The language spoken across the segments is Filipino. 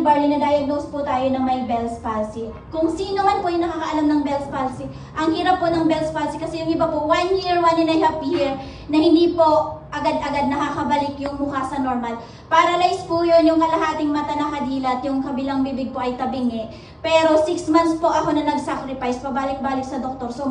Organic Barley, na-diagnose po tayo ng may Bell's palsy. Kung sino man po yung nakakaalam ng Bell's palsy, ang hirap po ng Bell's palsy kasi yung iba po 1 year, 1.5 year na hindi po agad-agad nakakabalik yung mukha sa normal. Paralyzed po yun, yung kalahating mata nakadilat, yung kabilang bibig po ay tabingi. Pero 6 months po ako na nag-sacrifice, pabalik-balik sa doktor. So,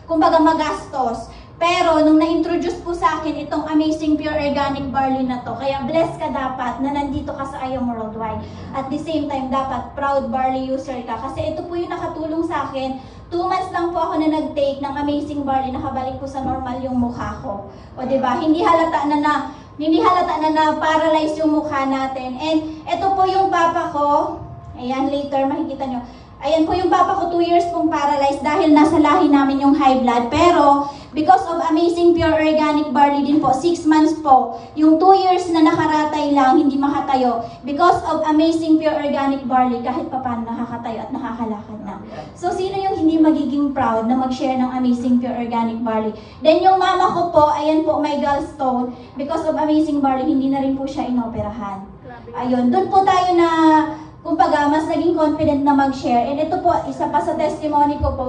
kumbaga magastos. Pero nung na-introduce po sa akin itong Amazing Pure Organic Barley na to, kaya blessed ka dapat na nandito ka sa Ayom Worldwide. At the same time, dapat proud barley user ka. Kasi ito po yung nakatulong sa akin. 2 months lang po ako na nag-take ng Amazing Barley, nakabalik po sa normal yung mukha ko. O diba? Hindi halata na paralyze yung mukha natin. And ito po yung papa ko. Ayan, later makikita nyo. Ayan po yung papa ko, 2 years pong paralyzed dahil nasa lahi namin yung high blood. Pero, because of Amazing Pure Organic Barley din po, 6 months po, yung 2 years na nakaratay lang, hindi makatayo. Because of Amazing Pure Organic Barley, kahit pa paano nakakatayo at nakakalakad na. So, sino yung hindi magiging proud na mag-share ng Amazing Pure Organic Barley? Then, yung mama ko po, ayan po, may gallstone. Because of Amazing Barley, hindi na rin po siya inoperahan. Ayun, doon po tayo na kumbaga, mas naging confident na mag-share. And ito po, isa pa sa testimony ko po,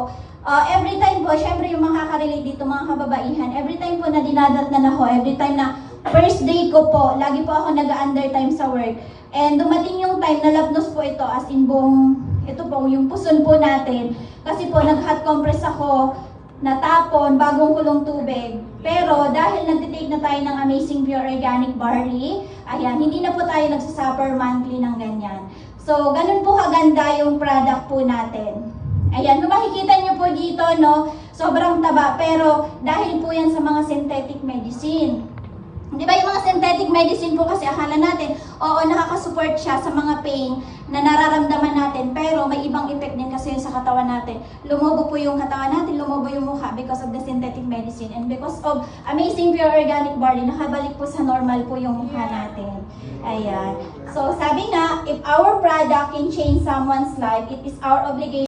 every time po, syempre yung mga kakarelate dito, mga kababaihan, every time po na dinadatnan ako, every time na first day ko po, lagi po ako nag-undertime sa work. And dumating yung time na labnos po ito, as in buong, ito po, yung puson po natin. Kasi po, nag-hot compress ako, natapon, bagong kulong tubig. Pero dahil nagtitake na tayo ng Amazing Pure Organic Barley, ayan, hindi na po tayo nagsasuffer monthly ng ganyan. So, ganun po kaganda yung product po natin. Ayan, kung makikita nyo po dito, no, sobrang taba, pero dahil po yan sa mga synthetic medicine. Di ba yung mga synthetic medicine po kasi akala natin, oo, nakakasupport siya sa mga pain na nararamdaman natin, pero may ibang effect din kasi yun sa katawan natin. Lumobo po yung katawan natin, lumobo yung mukha because of the synthetic medicine. And because of Amazing Pure Organic Barley, nakabalik po sa normal po yung mukha natin. Ayan. So, sabi nga, if our product can change someone's life, it is our obligation